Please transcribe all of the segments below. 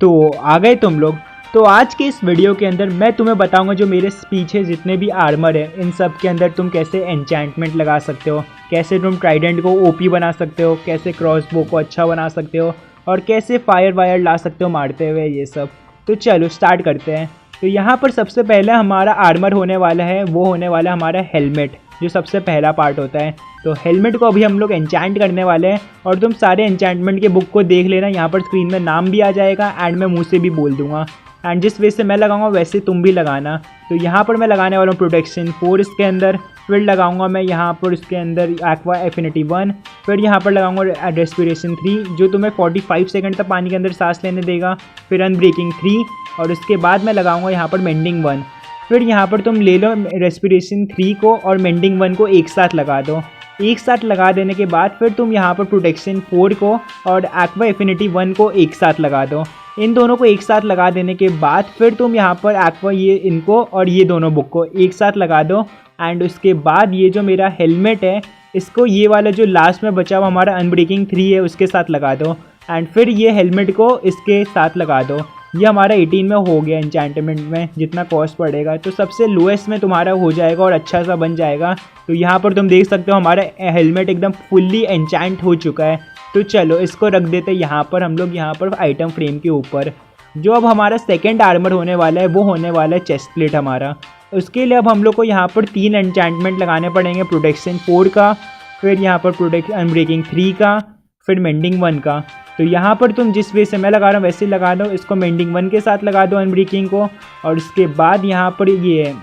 तो आ गए तुम लोग। तो आज के इस वीडियो के अंदर मैं तुम्हें बताऊंगा जो मेरे पीछे जितने भी आर्मर है इन सब के अंदर तुम कैसे एन्चेंटमेंट लगा सकते हो, कैसे तुम ट्राइडेंट को ओपी बना सकते हो, कैसे क्रॉसबो को अच्छा बना सकते हो और कैसे फायर वायर ला सकते हो मारते हुए ये सब। तो चलो स्टार्ट करते हैं। तो यहाँ पर सबसे पहले हमारा आर्मर होने वाला है, वो होने वाला है हमारा हेलमेट, जो सबसे पहला पार्ट होता है। तो हेलमेट को अभी हम लोग एन्चेंट करने वाले हैं और तुम सारे एन्चेंटमेंट के बुक को देख लेना, यहाँ पर स्क्रीन में नाम भी आ जाएगा एंड मैं मुँह से भी बोल दूंगा एंड जिस वे से मैं लगाऊंगा वैसे तुम भी लगाना। तो यहाँ पर मैं लगाने वाला हूँ प्रोटेक्शन 4 इसके अंदर, फिर लगाऊंगा मैं यहाँ पर इसके अंदर एक्वा एफिनिटी 1, फिर यहाँ पर लगाऊंगा रेस्पिरेशन 3 जो तुम्हें 45 सेकंड तक पानी के अंदर सांस लेने देगा, फिर अनब्रेकिंग 3 और उसके बाद मैं लगाऊंगा यहाँ पर मेंडिंग 1। फिर यहाँ पर तुम ले लो रेस्पिरेशन 3 को और मेंडिंग 1 को एक साथ लगा दो। एक साथ लगा देने के बाद फिर तुम यहाँ पर प्रोटेक्शन 4 को और एक्वा एफिनिटी 1 को एक साथ लगा दो। इन दोनों को एक साथ लगा देने के बाद फिर तुम यहाँ पर एक्वा ये इनको और ये दोनों बुक को एक साथ लगा दो एंड उसके बाद ये जो मेरा हेलमेट है इसको ये वाला जो लास्ट में बचा हुआ हमारा अनब्रेकिंग 3 है उसके साथ लगा दो एंड फिर ये हेलमेट को इसके साथ लगा दो। ये हमारा 18 में हो गया एन्चेंटमेंट में जितना कॉस्ट पड़ेगा, तो सबसे लोएस्ट में तुम्हारा हो जाएगा और अच्छा सा बन जाएगा। तो यहाँ पर तुम देख सकते हो हमारा हेलमेट एकदम फुल्ली एन्चेंट हो चुका है। तो चलो इसको रख देते यहाँ पर हम लोग यहाँ पर आइटम फ्रेम के ऊपर। जो अब हमारा सेकंड आर्मर होने वाला है वो होने वाला है चेस्ट प्लेट हमारा। उसके लिए अब हम लोग को यहाँ पर 3 एन्चेंटमेंट लगाने पड़ेंगे, प्रोटेक्शन 4 का, फिर यहाँ पर अनब्रेकिंग 3 का, फिर मेंडिंग 1 का। तो यहाँ पर तुम जिस वे से मैं लगा रहा हूँ वैसे लगा दो, इसको मेंडिंग 1 के साथ लगा दो अनब्रेकिंग को और इसके बाद यहाँ पर ये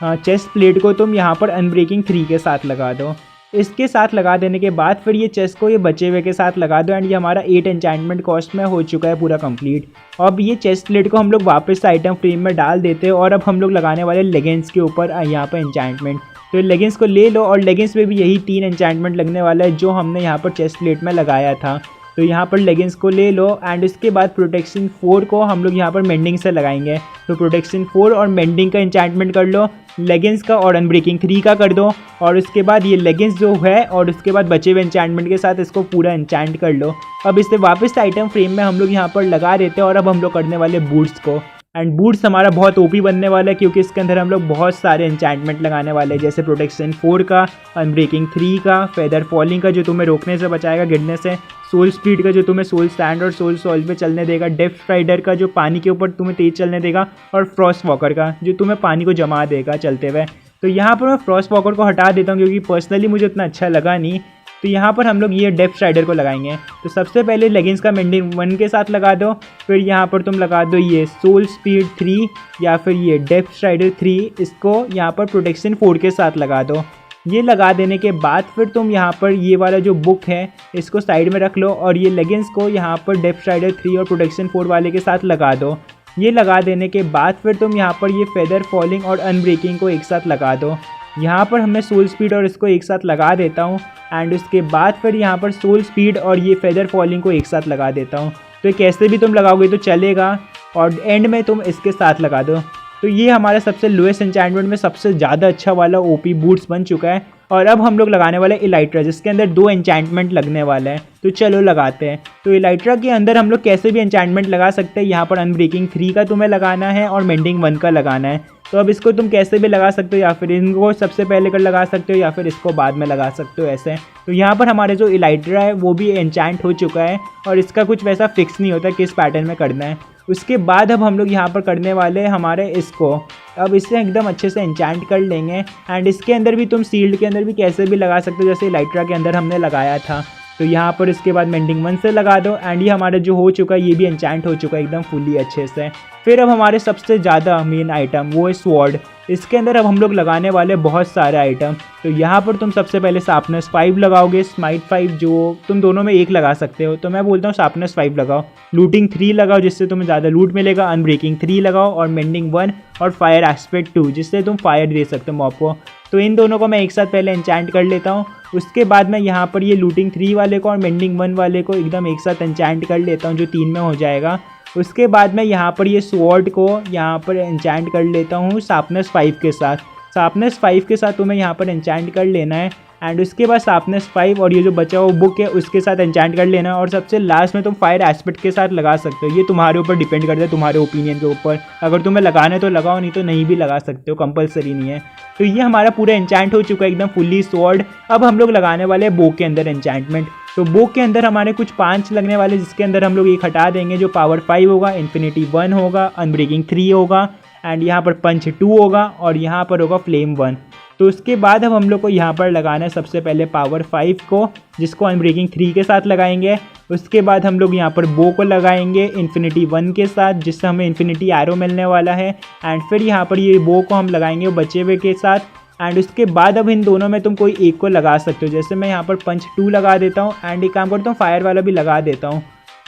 चेस्ट प्लेट को तुम यहाँ पर अनब्रेकिंग 3 के साथ लगा दो। इसके साथ लगा देने के बाद फिर ये चेस्ट को ये बचे हुए के साथ लगा दो एंड ये हमारा 8 एन्चेंटमेंट कॉस्ट में हो चुका है पूरा कंप्लीट। अब ये चेस्ट प्लेट को हम लोग वापस आइटम फ्रेम में डाल देते हैं और अब हम लोग लगाने वाले लेगिंग्स के ऊपर यहाँ पर एन्चेंटमेंट। तो लेगिंग्स को ले लो और लेगिंग्स में भी यही 3 एन्चेंटमेंट लगने वाला है जो हमने यहाँ पर चेस्ट प्लेट में लगाया था। तो यहाँ पर लेगिंग्स को ले लो एंड उसके बाद प्रोटेक्शन 4 को हम लोग यहाँ पर मेंडिंग से लगाएंगे। तो प्रोटेक्शन 4 और मेंडिंग का एन्चेंटमेंट कर लो, लेगिंग्स का और अनब्रेकिंग 3 का कर दो और उसके बाद ये लेगिंग्स जो है और उसके बाद बचे हुए एन्चेंटमेंट के साथ इसको पूरा एन्चेंट कर लो। अब इसे वापस आइटम फ्रेम में हम लोग यहाँ पर लगा देते हैं और अब हम लोग करने वाले बूट्स को। एंड बूट्स हमारा बहुत ओपी बनने वाला है क्योंकि इसके अंदर हम लोग बहुत सारे एन्चेंटमेंट लगाने वाले हैं, जैसे प्रोटेक्शन 4 का, अनब्रेकिंग 3 का, फेदर फॉलिंग का जो तुम्हें रोकने से बचाएगा गिरने से, सोल स्पीड का जो तुम्हें सोल स्टैंड और सोल सॉल्व पे चलने देगा, डेप्थ राइडर का जो पानी के ऊपर तुम्हें तेज चलने देगा और फ्रॉस्ट वॉकर का जो तुम्हें पानी को जमा देगा चलते हुए। तो यहाँ पर मैं फ्रॉस्ट वॉकर को हटा देता हूँ क्योंकि पर्सनली मुझे उतना अच्छा लगा नहीं। तो यहाँ पर हम लोग ये डेप्थ राइडर को लगाएंगे। तो सबसे पहले लेगिंग्स का मेंडिंग 1 के साथ लगा दो, फिर यहाँ पर तुम लगा दो ये सोल स्पीड 3 या फिर ये डेप्थ राइडर 3, इसको यहाँ पर प्रोटेक्शन 4 के साथ लगा दो। ये लगा देने के बाद फिर तुम यहाँ पर ये वाला जो बुक है इसको साइड में रख लो और ये लेगिंग्स को यहाँ पर डेप्थ राइडर 3 और प्रोटेक्शन 4 वाले के साथ लगा दो। ये लगा देने के बाद फिर तुम यहाँ पर ये फेदर फॉलिंग और अनब्रेकिंग को एक साथ लगा दो। यहाँ पर मैं सोल स्पीड और इसको एक साथ लगा देता हूँ एंड उसके बाद फिर यहाँ पर सोल स्पीड और ये फेदर फॉलिंग को एक साथ लगा देता हूँ। तो कैसे भी तुम लगाओगे तो चलेगा और एंड में तुम इसके साथ लगा दो। तो ये हमारा सबसे लोएस्ट एन्चेंटमेंट में सबसे ज़्यादा अच्छा वाला ओपी बूट्स बन चुका है। और अब हम लोग लगाने वाले इलाइट्रा जिसके अंदर 2 एन्चेंटमेंट लगने वाला है। तो चलो लगाते हैं। तो इलाइट्रा के अंदर हम लोग कैसे भी एन्चेंटमेंट लगा सकते हैं। यहाँ पर अनब्रेकिंग 3 का तुम्हें लगाना है और मेंडिंग 1 का लगाना है। तो अब इसको तुम कैसे भी लगा सकते हो, या फिर इनको सबसे पहले कर लगा सकते हो या फिर इसको बाद में लगा सकते हो ऐसे। तो यहाँ पर हमारे जो इलाइट्रा है वो भी एन्चेंट हो चुका है और इसका कुछ वैसा फिक्स नहीं होता किस पैटर्न में करना है। उसके बाद अब हम लोग यहाँ पर करने वाले हमारे इसको, अब इससे एकदम अच्छे से एन्चेंट कर लेंगे एंड इसके अंदर भी तुम सील्ड के अंदर भी कैसे भी लगा सकते हो जैसे इलाइट्रा के अंदर हमने लगाया था। तो यहाँ पर इसके बाद मेंडिंग 1 से लगा दो एंड ये हमारा जो हो चुका है ये भी एन्चेंट हो चुका है एकदम फुली अच्छे से। फिर अब हमारे सबसे ज़्यादा मेन आइटम वो है स्वॉर्ड। इसके अंदर अब हम लोग लगाने वाले बहुत सारे आइटम। तो यहाँ पर तुम सबसे पहले शार्पनेस 5 लगाओगे, स्माइट 5 जो तुम दोनों में एक लगा सकते हो। तो मैं बोलता हूँ शार्पनेस 5 लगाओ, लूटिंग 3 लगाओ जिससे तुम्हें ज़्यादा लूट मिलेगा, अनब्रेकिंग 3 लगाओ और मेंडिंग 1 और फायर एस्पेक्ट 2 जिससे तुम फायर दे सकते हो मॉब को। तो इन दोनों को मैं एक साथ पहले एन्चेंट कर लेता हूँ। उसके बाद मैं यहाँ पर ये लूटिंग 3 वाले को और मेंडिंग 1 वाले को एकदम एक साथ एन्चेंट कर लेता हूँ जो 3 में हो जाएगा। उसके बाद मैं यहाँ पर ये स्वॉर्ड को यहाँ पर एन्चेंट कर लेता हूँ शार्पनेस 5 के साथ। शार्पनेस 5 के साथ तुम्हें यहाँ पर एन्चेंट कर लेना है एंड उसके बाद शार्पनेस 5 और ये जो बचा हुआ बुक है उसके साथ एन्चेंट कर लेना। और सबसे लास्ट में तुम फायर एस्पेक्ट के साथ लगा सकते हो। ये तुम्हारे ऊपर डिपेंड करता है, तुम्हारे ओपिनियन के ऊपर। अगर तुम्हें लगाना है तो लगाओ, नहीं तो नहीं भी लगा सकते हो, कंपलसरी नहीं है। तो ये हमारा पूरा एन्चेंट हो चुका है एकदम फुल्ली स्वॉर्ड। अब हम लोग लगाने वाले हैं बो के अंदर एन्चेंटमेंट। तो बो के अंदर हमारे कुछ 5 लगने वाले, जिसके अंदर हम लोग एक हटा देंगे जो पावर 5 होगा, इन्फिनिटी 1 होगा, अनब्रेकिंग 3 होगा, एंड यहाँ पर पंच 2 होगा, और यहाँ पर होगा फ्लेम 1। तो उसके बाद अब हम लोग को यहाँ पर लगाना है सबसे पहले पावर 5 को, जिसको अनब्रेकिंग 3 के साथ लगाएंगे। उसके बाद हम लोग यहाँ पर बो को लगाएंगे इन्फिनिटी 1 के साथ, जिससे हमें इन्फिनिटी एरो मिलने वाला है। एंड फिर यहाँ पर ये बो को हम लगाएंगे बचे हुए के साथ। एंड उसके बाद अब इन दोनों में तुम कोई एक को लगा सकते हो। जैसे मैं यहाँ पर पंच 2 लगा देता हूँ, एंड एक काम करता हूँ फायर वाला भी लगा देता हूँ,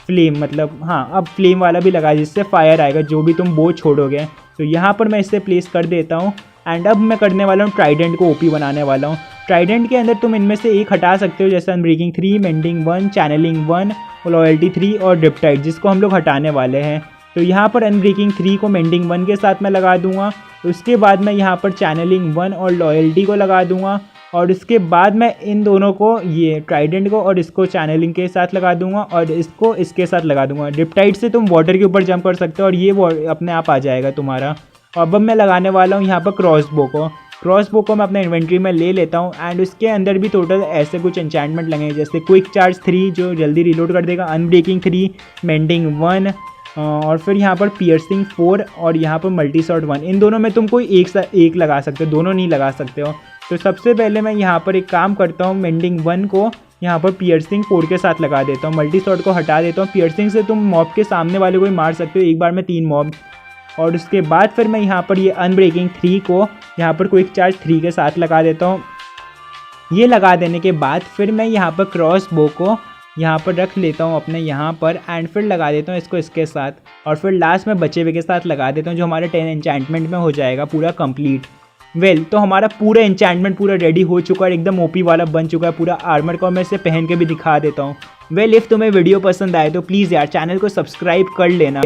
फ्लेम मतलब, हाँ अब फ्लेम वाला भी लगा, जिससे फायर आएगा जो भी तुम बो छोड़ोगे। तो यहाँ पर मैं इसे प्लेस कर देता हूँ। एंड अब मैं करने वाला हूँ ट्राइडेंट को ओपी बनाने वाला हूँ। ट्राइडेंट के अंदर तुम इनमें से एक हटा सकते हो, जैसे अनब्रेकिंग 3, मेंडिंग 1, चैनलिंग 1, लॉयल्टी 3 और ड्रिप्टाइड, जिसको हम लोग हटाने वाले हैं। तो यहाँ पर अनब्रेकिंग 3 को मेंडिंग 1 के साथ मैं लगा दूंगा। उसके बाद मैं यहाँ पर चैनलिंग 1 और लॉयल्टी को लगा दूंगा। और उसके बाद मैं इन दोनों को, ये ट्राइडेंट को और इसको चैनलिंग के साथ लगा दूंगा, और इसको इसके साथ लगा दूंगा। ड्रिप्टाइड से तुम वाटर के ऊपर जंप कर सकते हो और ये अपने आप आ जाएगा तुम्हारा। अब मैं लगाने वाला हूँ यहाँ पर क्रॉसबो को। क्रॉसबो को मैं अपने इन्वेंट्री में ले लेता हूँ। एंड उसके अंदर भी टोटल ऐसे कुछ एन्चेंटमेंट लगेंगे, जैसे क्विक चार्ज 3 जो जल्दी रिलोड कर देगा, अनब्रेकिंग 3, मेंडिंग 1, और फिर यहाँ पर पियर्सिंग 4 और यहाँ पर मल्टी शॉट 1। इन दोनों में तुम कोई एक लगा सकते हो, दोनों नहीं लगा सकते हो। तो सबसे पहले मैं यहाँ पर एक काम करता हूँ, मेंडिंग 1 को यहाँ पर पियर्सिंग 4 के साथ लगा देता हूँ, मल्टी शॉट को हटा देता हूँ। पियर्सिंग से तुम मॉब के सामने वाले को ही मार सकते हो एक बार में 3 मॉब। और उसके बाद फिर मैं यहाँ पर ये अनब्रेकिंग 3 को यहाँ पर क्विक चार्ज 3 के साथ लगा देता हूँ। ये लगा देने के बाद फिर मैं यहाँ पर क्रॉस बो को यहाँ पर रख लेता हूँ अपने यहाँ पर, एंड फिर लगा देता हूँ इसको इसके साथ, और फिर लास्ट में बचे हुए के साथ लगा देता हूँ, जो हमारे 10 एन्चेंटमेंट में हो जाएगा पूरा कंप्लीट। तो हमारा पूरा एन्चेंटमेंट पूरा रेडी हो चुका है, एकदम ओपी वाला बन चुका है पूरा आर्मर का। मैं इसे पहन के भी दिखा देता हूँ। इफ़ तुम्हें वीडियो पसंद आए तो प्लीज़ यार चैनल को सब्सक्राइब कर लेना।